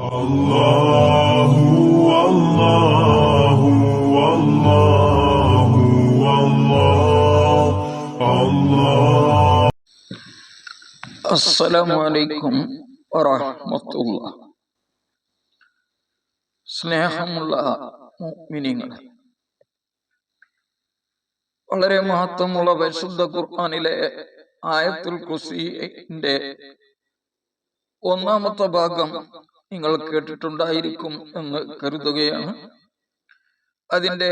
അല്ലാഹു അല്ലാഹു അല്ലാഹു അല്ലാഹു. അസ്സലാമു അലൈക്കും വറഹ്മത്തുള്ളാഹി. സ്നേഹമുള്ള മുഅ്മിനീങ്ങളെ, വളരെ മഹത്വമുള്ള പരിശുദ്ധ ഖുർആനിലെ ആയത്തുൽ കുർസിയുടെ ഒന്നാമത്തെ ഭാഗം നിങ്ങൾ കേട്ടിട്ടുണ്ടായിരിക്കും എന്ന് കരുതുകയാണ്. അതിന്റെ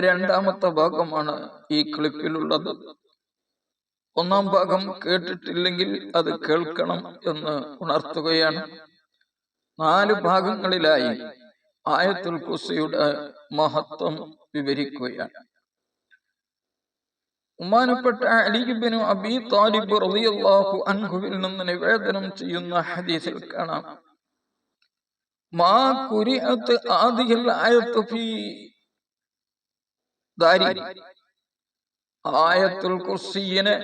രണ്ടാമത്തെ ഭാഗമാണ് ഈ ക്ലിപ്പിലുള്ളത്. ഒന്നാം ഭാഗം കേട്ടിട്ടില്ലെങ്കിൽ അത് കേൾക്കണം എന്ന് ഉണർത്തുകയാണ്. 4 ഭാഗങ്ങളിലായി ആയത്തുൽ കുർസിയുടെ മഹത്വം വിവരിക്കുകയാണ്. ബഹുമാനപ്പെട്ട അലി ഇബ്നു അബീ ത്വാലിബ് റളിയല്ലാഹു അൻഹുവിൽ നിന്ന് നിവേദനം ചെയ്യുന്ന ഹദീസിൽ കാണാം, മാ ഖുരിഅത് ആദിഹിൽ ആയത്തു ഫീ ദാരി, ആയത്തുൽ കുർസിയെ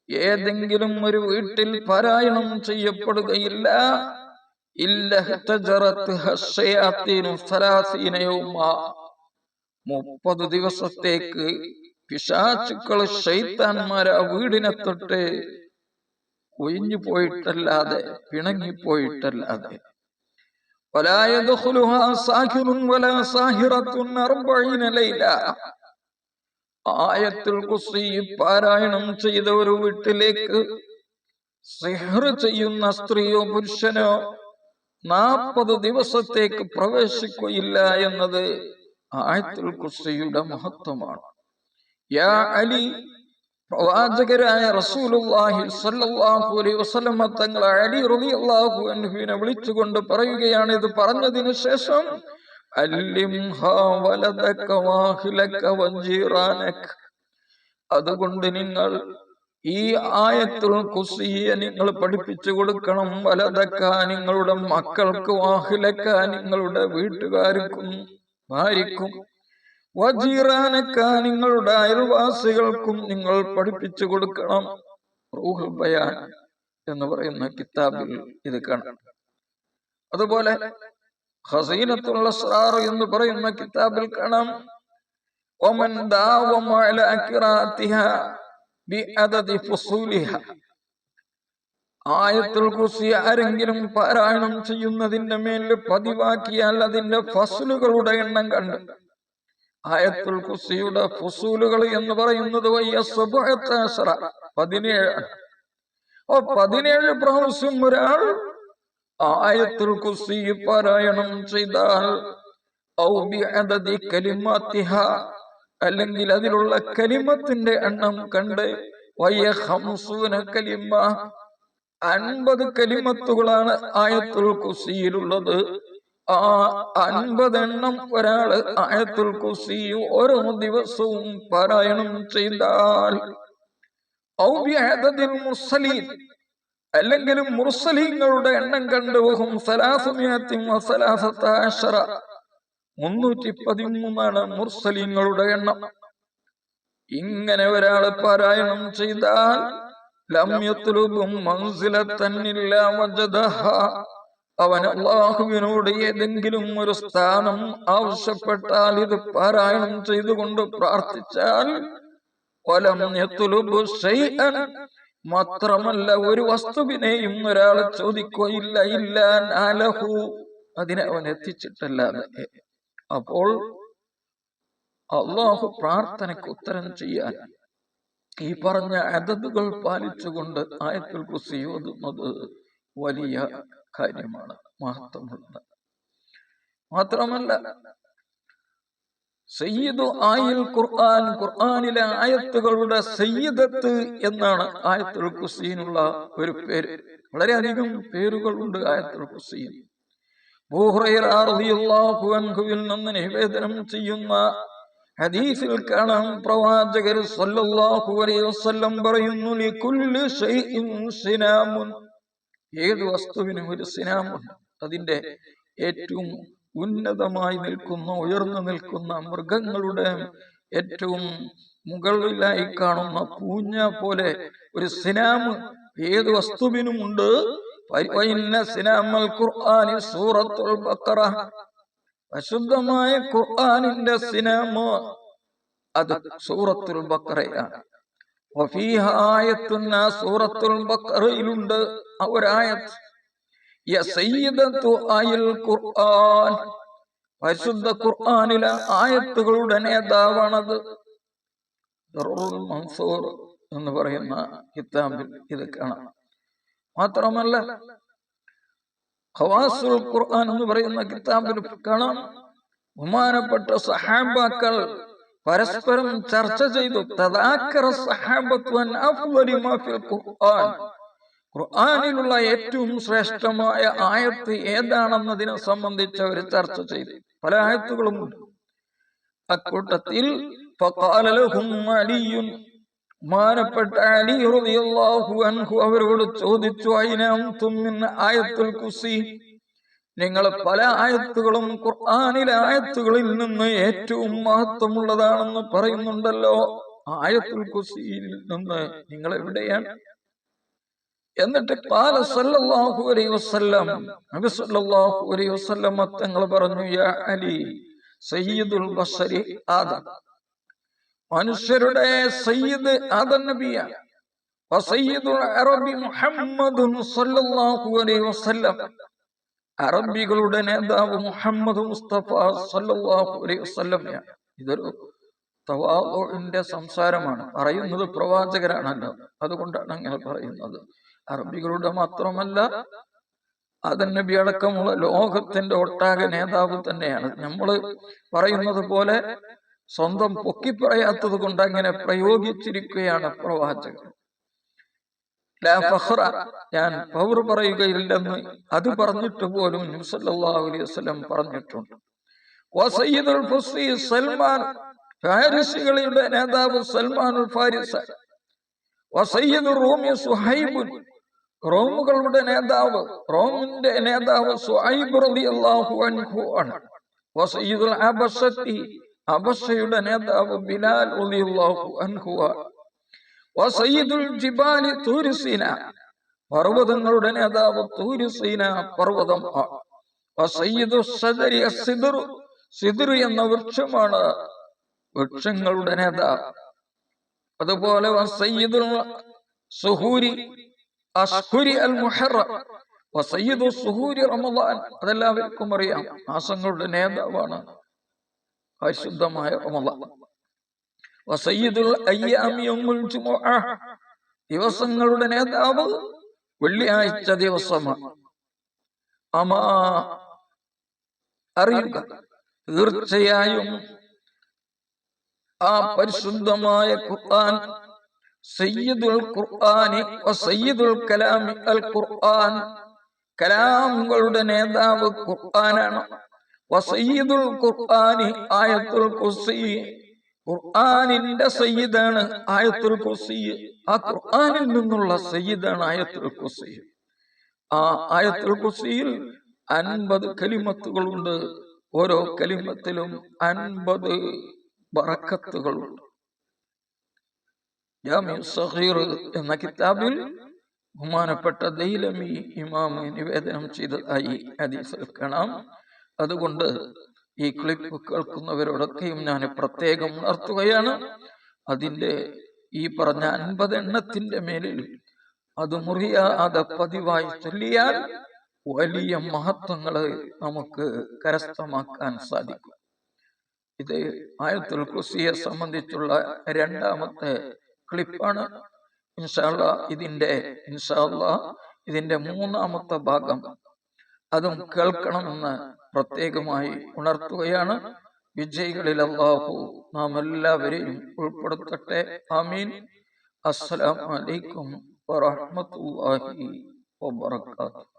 ഏതെങ്കിലും ഒരു വീട്ടിൽ പാരായണം ചെയ്യപ്പെടുകയില്ല, ഇല്ലഹ്തജറത് ഹശ്ശയാത്തീനു 30 യൗമ, 30 ദിവസത്തേക്ക് പിശാചുക്കള് ശൈത്താന്മാർ ആ വീടിനെ തൊട്ട് ഒഴിഞ്ഞു പോയിട്ടല്ലാതെ, പിണങ്ങിപ്പോയിട്ടല്ലാതെ. വലാ യദ്ഖുലുഹാ സാഹിറുൻ വലാ സാഹിറത്തുൻ 40 ലൈല, ആയത്തുൽ കുർസി പാരായണം ചെയ്ത ഒരു വീട്ടിലേക്ക് സിഹ്ർ ചെയ്യുന്ന സ്ത്രീയോ പുരുഷനോ 40 ദിവസത്തേക്ക് പ്രവേശിക്കുകയില്ല എന്നത് ആയത്തുൽ കുർസിയുടെ മഹത്വമാണ്. യാ അലി, പ്രവാചകരായ റസൂലുള്ളാഹി സ്വല്ലല്ലാഹു അലൈഹി വസല്ലം തങ്ങൾ അലി റളിയല്ലാഹു അൻഹുവിനെ വിളിച്ചുകൊണ്ട് പറയുകയാണ്, ഇത് പറഞ്ഞതിനു ശേഷം, അല്ലിംഹാ വലദക വാഹിലക വജീറാനക, അതുകൊണ്ട് നിങ്ങൾ ഈ ആയത്തുൽ കുർസിയെ നിങ്ങൾ പഠിപ്പിച്ചു കൊടുക്കണം. വലദക, നിങ്ങളുടെ മക്കൾക്ക്, വാഹിലക, നിങ്ങളുടെ വീട്ടുകാർക്കും ഭാര്യക്കും, വജീറാനക, നിങ്ങളുടെ അയൽവാസികൾക്കും നിങ്ങൾ പഠിപ്പിച്ചു കൊടുക്കണം. റൂഹുൽ ബയാൻ എന്ന് പറയുന്ന കിതാബിൽ ഇത് കാണാം. അതുപോലെ ഖസീനത്തുൽ അസ്റാർ എന്ന് പറയുന്ന കിതാബിൽ കാണാം, വമൻ ദാവമ അലാ ഖിറാഅതിഹാ ബിഅദദി ഫുസൂലിഹാ, ആയത്തുൽ കുർസി ആരെങ്കിലും പാരായണം ചെയ്യുന്നതിന്റെ മേൽ പതിവാക്കിയാൽ അതിന്റെ ഫസ്ലുകളുടെ എണ്ണം കണ്ട്, ആയത്തുൽ കുർസിയുടെ ഫുസൂലുകൾ എന്ന് പറയുന്നത് 17 17 പ്രാവശ്യം ഒരാൾ ആയത്തുൽ കുർസി പാരായണം ചെയ്താൽ, ഔ ബിഅദദി കലിമാത്തിഹാ, അല്ലെങ്കിൽ അതിലുള്ള കലിമത്തിന്റെ എണ്ണം കണ്ട്, 50 കലിമ, 50 കലിമത്തുകളാണ് ആയത്തുൽ കുർസിയിലുള്ളത്. ആ 50 എണ്ണം ഒരാള് ആയത്തുൽ കുർസി ഓരോ ദിവസവും പാരായണം ചെയ്താൽ, ഔ ബിഅദദിൽ മുർസലീൻ, അല്ലെങ്കിൽ മുർസലീങ്ങളുടെ എണ്ണം കണ്ട്, വഹും 313, 313 മുർസലീങ്ങളുടെ എണ്ണം. ഇങ്ങനെ ഒരാൾ പാരായണം ചെയ്താൽ, ലം യത്ലുബും മൻസിലതൻ ഇല്ലാ വജദഹാ, അവൻ അല്ലാഹുവിനോട് ഏതെങ്കിലും ഒരു സ്ഥാനം ആവശ്യപ്പെട്ടാൽ, ഇത് പാരായണം ചെയ്തുകൊണ്ട് പ്രാർത്ഥിച്ചാൽ, വലം യത്ലുബു ശൈഅൻ, മാത്രമല്ല ഒരു വസ്തുവിനെയും ഒരാൾ ചോദിക്കുകയില്ല, ഇല്ലാ നാലഹു, അതിനെ അവൻ എത്തിച്ചിട്ടല്ലാതെ. അപ്പോൾ അല്ലാഹു പ്രാർത്ഥനയ്ക്ക് ഉത്തരം ചെയ്യാൻ ഈ പറഞ്ഞ അദദുകൾ പാലിച്ചുകൊണ്ട് ആയത്തുൽ കുർസി ഓതുന്നത് വലിയ കാര്യമാണ്, മഹത്വമുള്ളത്. മാത്രമല്ല, സയ്യിദു ആയിൽ ഖുർആൻ, ഖുർആനിലെ ആയത്തുകളുടെ സയ്യിദത്ത് എന്നാണ് ആയത്തുൽ കുർസിയിനുള്ള ഒരു പേര്. വളരെയധികം പേരുകളുണ്ട് ആയത്തുൽ കുർസിയിൽ. അബൂ ഹുറൈറ റളിയല്ലാഹു അൻഹുവിൽ നിന്ന് നിവേദനം ചെയ്യുന്ന ഹദീസിൽ കാണാം, പ്രവാചകർ സ്വല്ലല്ലാഹു അലൈഹി വസല്ലം പറയുന്നു, ലികുല്ലി ശൈഇൻ സിനാമുൻ, ഏത് വസ്തുവിനും ഒരു സിനാമുണ്ട്. അതിന്റെ ഏറ്റവും ഉന്നതമായി നിൽക്കുന്ന, ഉയർന്നു നിൽക്കുന്ന മൃഗങ്ങളുടെ ഏറ്റവും മുകളിലായി കാണുന്ന പൂഞ്ഞ പോലെ ഒരു സിനാമ് ഏത് വസ്തുവിനുമുണ്ട്. സൂറത്തുൽ ബഖറ, പരിശുദ്ധമായ ഖുർആനിന്റെ സിനാമ അത് സൂറത്തുൽ ബഖറയാണ്. വഫീഹ ആയത്തുൻ, സൂറത്തുൽ ബഖറയിലുണ്ട് ഒരായത്ത്, യ സയ്യിദത്തു ആയൽ ഖുർആൻ, പരിശുദ്ധ ഖുർആനിലെ ആയത്തുകളുടെ നേതാവാണത്. ദർറുൽ മൻസൂർ എന്ന് പറയുന്ന കിതാബിൽ ഇത് കാണാം. മാത്രമല്ല ഖവാസുൽ ഖുർആൻ എന്ന് പറയുന്ന കിതാബിൽ കാണാം, ബഹുമാനപ്പെട്ട സഹാബാക്കൾ പരസ്പരം ചർച്ച ചെയ്തു. തദാക്കറ സഹാബത്തു അൻ അഫ്ളലി മാ ഫിൽ ഖുർആൻ, ഖുർആനിലുള്ള ഏറ്റവും ശ്രേഷ്ഠമായ ആയത്ത് ഏതാണെന്നതിനെ സംബന്ധിച്ച് അവർ ചർച്ച ചെയ്തു. പല ആയത്തുകളുമുണ്ട്. അക്കൂട്ടത്തിൽ ഫഖാല ലഹും അലിയുൻ, ബഹുമാനപ്പെട്ട അലി റളിയല്ലാഹു അൻഹു അവരോട് ചോദിച്ചു, അയ്ന അൻതും മിൻ ആയത്തുൽ കുർസി, നിങ്ങൾ പല ആയത്തുകളും ഖുർആനിലെ ആയത്തുകളിൽ നിന്ന് ഏറ്റവും മഹത്വമുള്ളതാണെന്ന് പറയുന്നുണ്ടല്ലോ, ആയത്തുൽ കുർസിയിൽ നിന്ന് നിങ്ങൾ എവിടെയാണ്? എന്നിട്ട് ഖാല സല്ലല്ലാഹു അലൈഹി വസല്ലം, നബി സല്ലല്ലാഹു അലൈഹി വസല്ലം തങ്ങൾ പറഞ്ഞു, യാ അലി സയ്യിദുൽ ബശരി ആദം, മനുഷ്യരുടെ സയ്യിദ് ആദം നബിയാണ്. വസയ്യിദുൽ അറബി മുഹമ്മദുൻ സല്ലല്ലാഹു അലൈഹി വസല്ലം, അറബികളുടെ നേതാവ് മുഹമ്മദ് മുസ്തഫ സല്ലല്ലാഹു അലൈഹി വസല്ലമയാണ്. ഇതൊരു തവാദുഇന്റെ സംസാരമാണ്, പറയുന്നത് പ്രവാചകരാണല്ലോ, അതുകൊണ്ടാണ് അങ്ങനെ പറയുന്നത്. അറബികളുടെ മാത്രമല്ല, ആദം നബി അടക്കമുള്ള ലോകത്തിന്റെ ഒട്ടാകെ നേതാവ് തന്നെയാണ്. നമ്മൾ പറയുന്നത് പോലെ സ്വന്തം പൊക്കി പറയാത്തത് കൊണ്ട് അങ്ങനെ പ്രയോഗിച്ചിരിക്കുകയാണ് പ്രവാചകൻ. ലാ ഫഖ്റ, ഞാൻ പൗർ പറയുകയില്ലെന്ന് അത് പറഞ്ഞിട്ട് പോലും നബി സല്ലല്ലാഹു അലൈഹി വസല്ലം പറഞ്ഞിട്ടുണ്ട്. വസയ്യിദുൽ ഫുസ്സി സൽമാൻ, ഫാരിസികളുടെ നേതാവ് സൽമാനുൽ ഫാരിസ. വസയ്യിദുർ റൂമി സുഹൈബ്, റോമുകളുടെ നേതാവ്, റോമിന്റെ നേതാവ് സുഹൈബ് റളിയല്ലാഹു അൻഹു ആണ്. വസയ്യിദുൽ അബശത്തി, അബശയുടെ നേതാവ് ബിലാൽ റളിയല്ലാഹു അൻഹു ആണ്. വസയ്യിദുൽ ജിബാലി തൂർ സീന, പർവ്വതങ്ങളുടെ നേതാവ് തൂർ സീന പർവ്വതം ആണ്. വസയ്യിദുസ് സദരി അസ്സിദ്ർ, സിദ്ർ എന്ന വൃക്ഷമാണ് വൃക്ഷങ്ങളുടെ നേതാവ്. അതുപോലെ വസയ്യിദുൽ സുഹൂരി അസ്ഹുരി അൽ മുഹറം, വസയ്യിദു സുഹൂരി റമളാൻ, അതെല്ലാവർക്കും അറിയാം, മാസങ്ങളുടെ നേതാവാണ് പരിശുദ്ധമായ റമളാൻ. വസയ്യിദുൽ അയ്യാമി യൗമുൽ ജുമുഅ, ദിവസങ്ങളുടെ നേതാവ് വെള്ളിയാഴ്ച ദിവസമാണ്. അമാ അറിയുക, തീർച്ചയായും ആ പരിശുദ്ധമായ ഖുർആൻ സയ്യിദുൽ ഖുർആനി വസയ്യിദുൽ കലാമി അൽ ഖുർആൻ, കലാമുകളുടെ നേതാവ് ഖുർആനാണ്. വസയ്യിദുൽ ഖുർആനി ആയത്തുൽ കുർസി, ഖുർആനിന്റെ സയ്യിദാണ് ആയത്തുൽ കുർസി. ആ ഖുർആനിൽ നിന്നുള്ള സയ്യിദാണ് ആയത്തുൽ കുർസി. ആ ആയത്തുൽ കുർസിയിൽ 50 കലിമത്തുകളുണ്ട്. ഓരോ കലിമത്തിലും 50 ബറക്കത്തുകളുണ്ട്. ജാമിഉ സഗീർ എന്ന കിതാബിൽ ബഹുമാനപ്പെട്ട ദൈലമി ഇമാം നിവേദനം ചെയ്തതായി ഹദീസിൽ കാണാം. അതുകൊണ്ട് ഈ ക്ലിപ്പ് കേൾക്കുന്നവരോടൊക്കെയും ഞാൻ പ്രത്യേകം ഉണർത്തുകയാണ്, അതിന്റെ ഈ പറഞ്ഞ 50 എണ്ണത്തിന്റെ മേലിൽ അത് മുറിയാതെ പതിവായി ചൊല്ലിയാൽ വലിയ മഹത്വങ്ങള് നമുക്ക് കരസ്ഥമാക്കാൻ സാധിക്കും. ഇത് ആയത്തുൽ കുർസിയെ സംബന്ധിച്ചുള്ള 2ാമത്തെ ക്ലിപ്പാണ്. ഇൻഷാ അല്ലാഹ് ഇതിന്റെ 3ാമത്തെ ഭാഗം അതും കേൾക്കണമെന്ന് പ്രത്യേകമായി ഉണർത്തുകയാണ്. വിജയികളിൽ അല്ലാഹു നാം എല്ലാവരെയും ഉൾപ്പെടുത്തട്ടെ. ആമീൻ. അസ്സലാമു അലൈക്കും വറഹ്മത്തുള്ളാഹി വബറകാതുഹു.